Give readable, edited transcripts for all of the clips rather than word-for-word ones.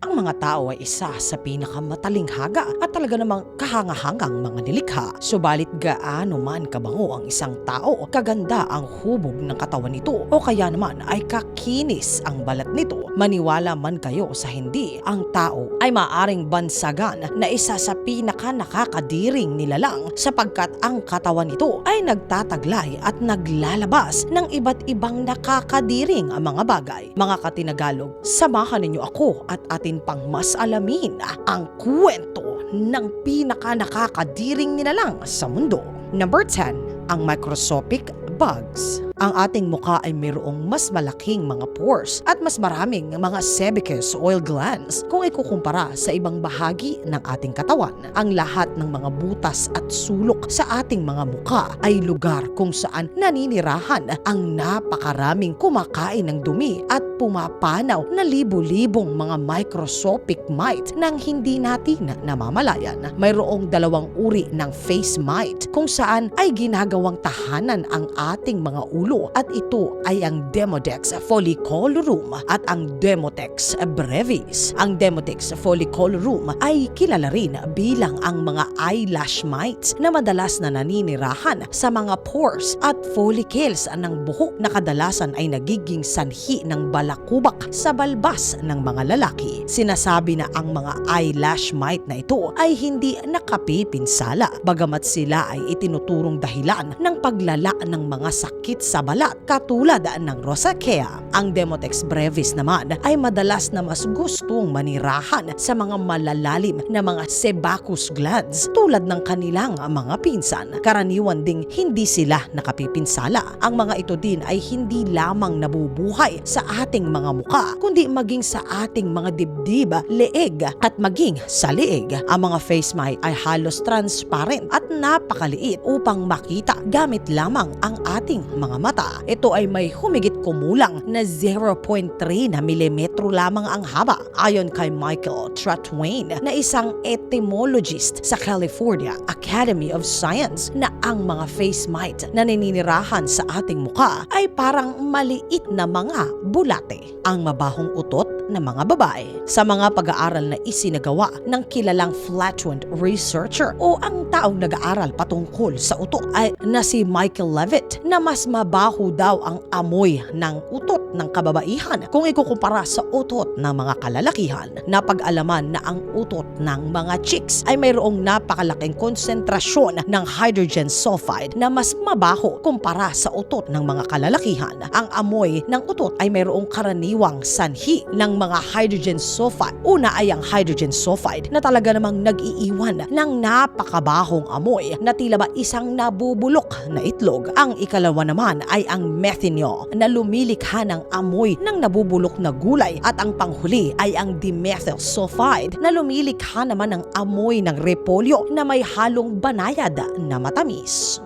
Ang mga tao ay isa sa pinakamatalihaga at talaga namang kahangahangang mga nilikha. Subalit gaano man kabango ang isang tao, kaganda ang hubog ng katawan nito o kaya naman ay kakinis ang balat nito. Maniwala man kayo sa hindi, ang tao ay maaring bansagan na isa sa pinaka-nakakadiring nilalang sapagkat ang katawan nito ay nagtataglay at naglalabas ng iba't ibang nakakadiring mga bagay. Mga katinagalog, samahan ninyo ako at atin pang mas alamin ang kwento ng pinaka-nakakadiring nilalang sa mundo. Number 10, ang microscopic bugs. Ang ating mukha ay mayroong mas malaking mga pores at mas maraming mga sebaceous oil glands kung ikukumpara sa ibang bahagi ng ating katawan. Ang lahat ng mga butas at sulok sa ating mga mukha ay lugar kung saan naninirahan ang napakaraming kumakain ng dumi at pumapanaw na libo-libong mga microscopic mite nang hindi natin namamalayan. Mayroong dalawang uri ng face mite kung saan ay ginagawang tahanan ang ating mga ulo at ito ay ang Demodex follicularum at ang Demodex brevis. Ang Demodex follicularum ay kilala rin bilang ang mga eyelash mites na madalas na naninirahan sa mga pores at follicles ng buhok na kadalasan ay nagiging sanhi ng balakubak sa balbas ng mga lalaki. Sinasabi na ang mga eyelash mite na ito ay hindi nakapipinsala bagamat sila ay itinuturong dahilan ng paglala ng mga sakit sa balat katulad ng rosacea. Ang Demodex brevis naman ay madalas na mas gustong manirahan sa mga malalalim na mga sebaceous glands tulad ng kanilang mga pinsan. Karaniwan ding hindi sila nakapipinsala. Ang mga ito din ay hindi lamang nabubuhay sa ating mga mukha kundi maging sa ating mga dibdib, leeg at maging sa leeg. Ang mga face mite ay halos transparent at napakaliit upang makita gamit lamang ang ating mga mata. Ito ay may humigit kumulang na 0.3 na milimetro lamang ang haba. Ayon kay Michael Tratwain na isang etymologist sa California Academy of Science na ang mga face mite na naninirahan sa ating mukha ay parang maliit na mga bulate. Ang mabahong utot ng mga babae. Sa mga pag-aaral na isinagawa ng kilalang flatulent researcher o ang taong nag-aaral patungkol sa utot ay na si Michael Levitt na mas mabaho daw ang amoy ng utot ng kababaihan kung ikukumpara sa utot ng mga kalalakihan. Napag-alaman na ang utot ng mga chicks ay mayroong napakalaking konsentrasyon ng hydrogen sulfide na mas mabaho kumpara sa utot ng mga kalalakihan. Ang amoy ng utot ay mayroong karaniwang sanhi ng mga hydrogen sulfide. Una ay ang hydrogen sulfide na talaga namang nag-iiwan ng napakabahong amoy na tila ba isang nabubulok na itlog. Ang ikalawa naman ay ang methanol na lumilikha ng amoy ng nabubulok na gulay at ang panghuli ay ang dimethyl sulfide na lumilikha naman ng amoy ng repolyo na may halong banayad na matamis.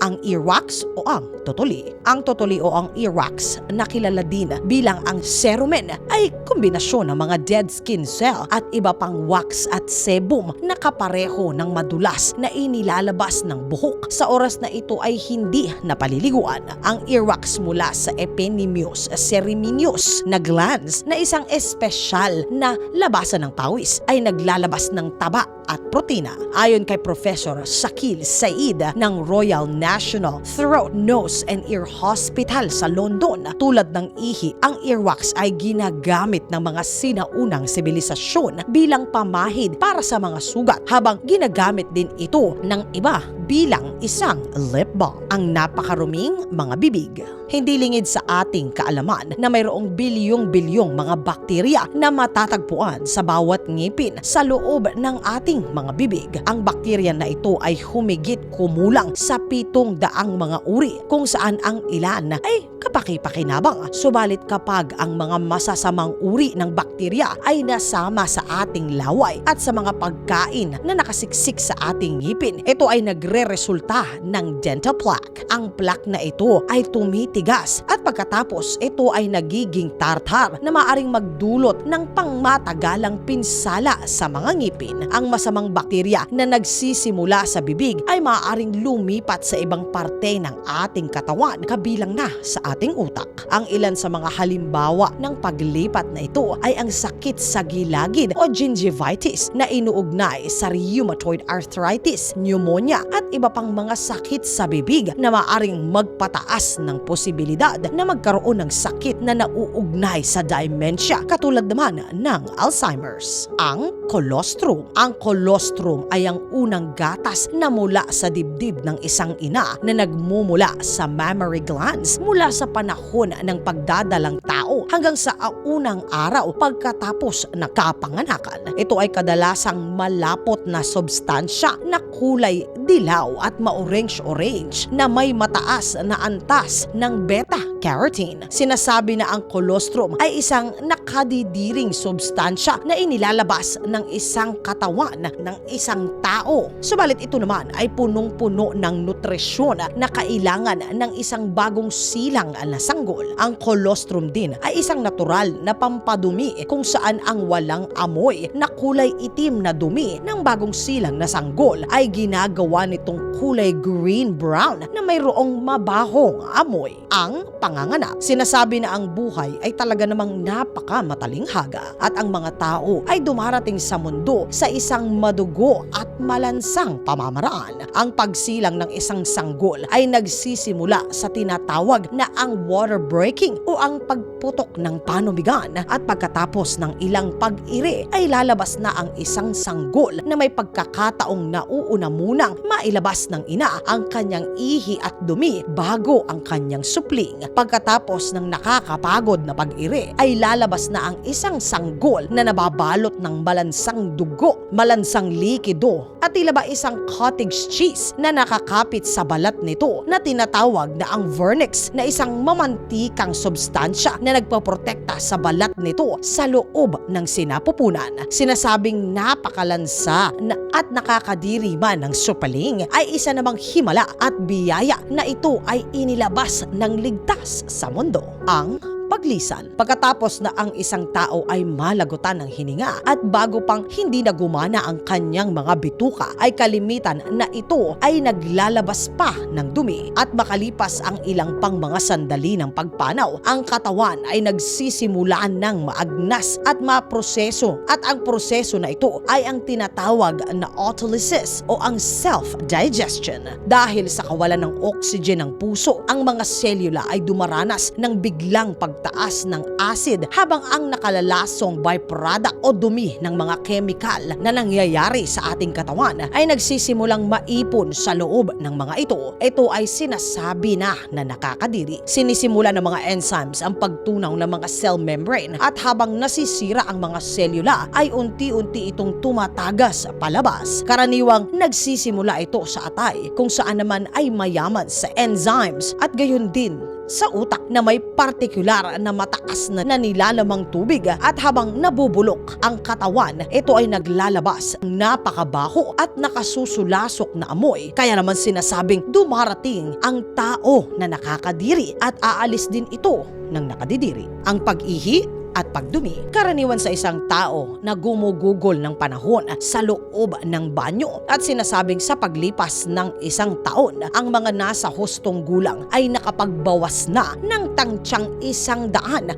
Ang earwax o ang totoli. Ang totoli o ang earwax na kilala din bilang ang cerumen ay kombinasyon ng mga dead skin cell at iba pang wax at sebum na kapareho ng madulas na inilalabas ng buhok. Sa oras na ito ay hindi napaliliguan. Ang earwax mula sa epinemyos cereminous na glands na isang espesyal na labasan ng pawis ay naglalabas ng taba at protina. Ayon kay Professor Shakil Said ng Royal National Throat, Nose and Ear Hospital sa London, tulad ng ihi, ang earwax ay ginagamit ng mga sinaunang sibilisasyon bilang pamahid para sa mga sugat habang ginagamit din ito ng iba bilang isang lip balm. Ang napakaruming mga bibig. Hindi lingid sa ating kaalaman na mayroong bilyong-bilyong mga bakterya na matatagpuan sa bawat ngipin sa loob ng ating mga bibig. Ang bakterya na ito ay humigit kumulang sa 700 mga uri kung saan ang ilan ay kapaki-pakinabang. Subalit kapag ang mga masasamang uri ng bakterya ay nasama sa ating laway at sa mga pagkain na nakasiksik sa ating ngipin, ito ay nagre-resulta ng dental plaque. Ang plaque na ito ay tumitigas at pagkatapos ito ay nagiging tartar na maaring magdulot ng pangmatagalang pinsala sa mga ngipin. Ang masamang bakterya na nagsisimula sa bibig ay maaari maaaring lumipat sa ibang parte ng ating katawan kabilang na sa ating utak. Ang ilan sa mga halimbawa ng paglipat na ito ay ang sakit sa gilagid o gingivitis na inuugnay sa rheumatoid arthritis, pneumonia at iba pang mga sakit sa bibig na maaaring magpataas ng posibilidad na magkaroon ng sakit na nauugnay sa dementia katulad naman ng Alzheimer's. Ang colostrum. Ang colostrum ay ang unang gatas na mula sa dibdib ng isang ina na nagmumula sa mammary glands mula sa panahon ng pagdadalang tao hanggang sa unang araw pagkatapos ng kapanganakan. Ito ay kadalasang malapot na substansya na kulay dilaw at ma-orange-orange na may mataas na antas ng beta-carotene. Sinasabi na ang colostrum ay isang nakadidiring substansya na inilalabas ng isang katawan ng isang tao. Subalit ito naman ay punong-puno ng nutrisyon na kailangan ng isang bagong silang na sanggol. Ang colostrum din ay isang natural na pampadumi kung saan ang walang amoy na kulay itim na dumi ng bagong silang na sanggol ay ginagawa nitong kulay green-brown na mayroong mabahong amoy. Ang panganganak. Sinasabi na ang buhay ay talaga namang napaka-matalinghaga at ang mga tao ay dumarating sa mundo sa isang madugo at malansang pamamaraan. Ang pagsilang ng isang sanggol ay nagsisimula sa tinatawag na ang water breaking o ang pagputok ng panubigan at pagkatapos ng ilang pag-iri ay lalabas na ang isang sanggol na may pagkakataong nauuna munang mailabas ng ina ang kanyang ihi at dumi bago ang kanyang supling. Pagkatapos ng nakakapagod na pag-iri ay lalabas na ang isang sanggol na nababalot ng malansang dugo, malansang likido at tila ba isang cottage cheese na nakakapit sa balat nito na tinatawag na ang vernix na isang mamantikang substansya na nagpoprotekta sa balat nito sa loob ng sinapupunan. Sinasabing napakalansa at nakakadiri man ng supaling ay isa namang himala at biyaya na ito ay inilabas ng ligtas sa mundo. Ang paglisan. Pagkatapos na ang isang tao ay malagutan ng hininga at bago pang hindi na gumana ang kanyang mga bituka ay kalimitan na ito ay naglalabas pa ng dumi at makalipas ang ilang pang mga sandali ng pagpanaw, ang katawan ay nagsisimulaan ng maagnas at maproseso at ang proseso na ito ay ang tinatawag na autolysis o ang self-digestion. Dahil sa kawalan ng oxygen ng puso, ang mga selula ay dumaranas ng biglang pagtaas ng acid habang ang nakalalasong byproduct o dumi ng mga chemical na nangyayari sa ating katawan ay nagsisimulang maipon sa loob ng mga ito. Ito ay sinasabi na nakakadiri. Sinisimula ng mga enzymes ang pagtunaw ng mga cell membrane at habang nasisira ang mga selula ay unti-unti itong tumatagas palabas. Karaniwang nagsisimula ito sa atay kung saan naman ay mayaman sa enzymes at gayon din sa utak na may partikular na mataas na nilalamang tubig at habang nabubulok ang katawan, ito ay naglalabas ng napakabaho at nakasusulasok na amoy. Kaya naman sinasabing dumarating ang tao na nakakadiri at aalis din ito ng nakadidiri. Ang pag-ihi at pagdumi, karaniwan sa isang tao na gumugugol ng panahon sa loob ng banyo at sinasabing sa paglipas ng isang taon, ang mga nasa hustong gulang ay nakapagbawas na ng tangtiyang 145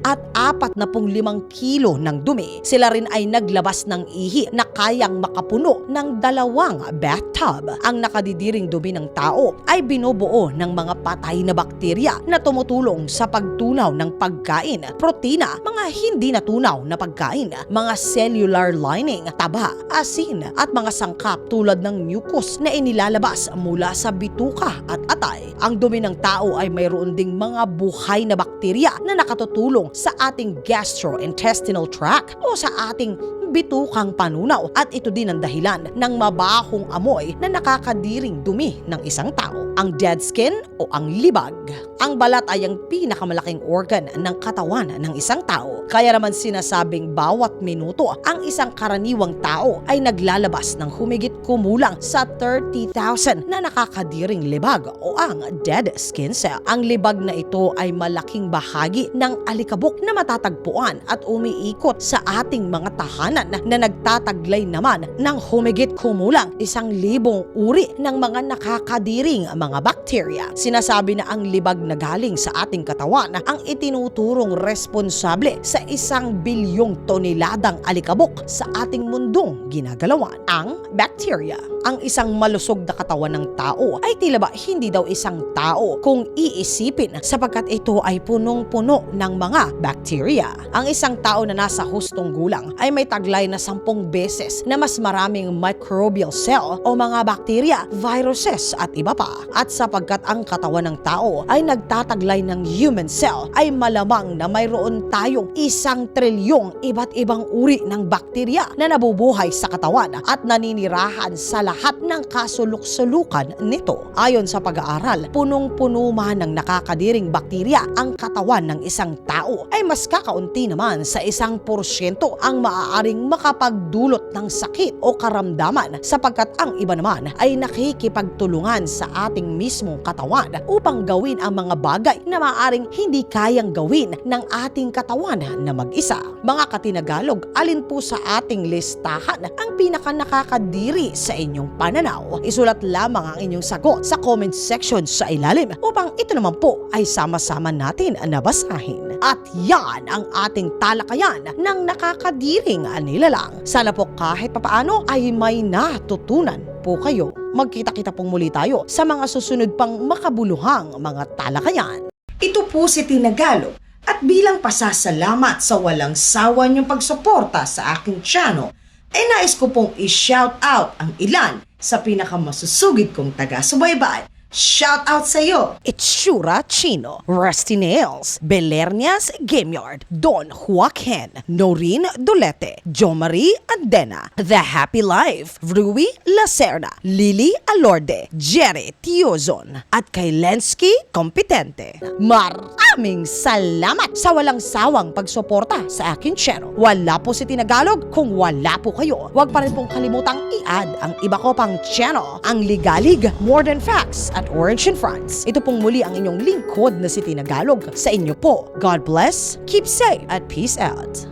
kilo ng dumi. Sila rin ay naglabas ng ihi na kayang makapuno ng 2 bathtub. Ang nakadidiring dumi ng tao ay binubuo ng mga patay na bakterya na tumutulong sa pagtunaw ng pagkain, protina, mga hindi natunaw na pagkain, mga cellular lining, taba, asin at mga sangkap tulad ng mucus na inilalabas mula sa bituka at atay. Ang dumi ng tao ay mayroon ding mga buhay na bakterya na nakatutulong sa ating gastrointestinal tract o sa ating bitukang panunaw at ito din ang dahilan ng mabahong amoy na nakakadiring dumi ng isang tao, ang dead skin o ang libag. Ang balat ay ang pinakamalaking organ ng katawan ng isang tao. Kaya naman sinasabing bawat minuto ang isang karaniwang tao ay naglalabas ng humigit kumulang sa 30,000 na nakakadiring libag o ang dead skin cell. Ang libag na ito ay malaking bahagi ng alikabok na matatagpuan at umiikot sa ating mga tahanan na nagtataglay naman ng humigit kumulang 1,000 uri ng mga nakakadiring mga bakterya. Sinasabi na ang libag na galing sa ating katawan ang itinuturong responsable sa 1 bilyong toneladang alikabok sa ating mundong ginagalawan, ang bakterya. Ang isang malusog na katawan ng tao ay tila ba hindi daw isang tao kung iisipin sapagkat ito ay punong-puno ng mga bakterya. Ang isang tao na nasa hustong gulang ay may taglay na 10 beses na mas maraming microbial cell o mga bakterya, viruses at iba pa. At sapagkat ang katawan ng tao ay nagtataglay ng human cell, ay malamang na mayroon tayong 1 trilyong iba't ibang uri ng bakterya na nabubuhay sa katawan at naninirahan sa lahat ng kasulok-sulukan nito. Ayon sa pag-aaral, punong-puno man ng nakakadiring bakterya ang katawan ng isang tao, ay mas kakaunti naman sa 1% ang maaaring makapagdulot ng sakit o karamdaman sapagkat ang iba naman ay nakikipagtulungan sa ating mismong katawan upang gawin ang mga bagay na maaaring hindi kayang gawin ng ating katawan na mag-isa. Mga katinagalog, alin po sa ating listahan ang pinaka nakakadiri sa inyong pananaw? Isulat lamang ang inyong sagot sa comment section sa ilalim upang ito naman po ay sama-sama natin nabasahin. At yan ang ating talakayan ng nakakadiring nilalang. Sana po kahit papaano ay may natutunan po kayo. Magkita-kita pong muli tayo sa mga susunod pang makabuluhang mga talakayan. Ito po si Tinagalog at bilang pasasalamat sa walang sawa niyong pagsuporta sa aking channel, ay nais ko pong i-shout out ang ilan sa pinakamasusugid kong taga-subaybay. Shout out sa iyo! Itsura Chino, Rusty Nails, Belernias Game Yard, Don Joaquin, Noreen Dolete, Jo Marie Andena, The Happy Life, Rui Lacerda, Lily Alorde, Jerry Tiozon, at kay Lensky Kompetente. Maraming salamat sa walang sawang pagsuporta sa akin channel. Wala po si Tinagalog kung wala po kayo. Huwag pa rin pong kalimutang i-add ang iba ko pang channel, ang Ligalig, More Than Facts, at Origin Fronts. Ito pong muli ang inyong lingkod na si Tinagalog. Sa inyo po, God bless, keep safe, at peace out.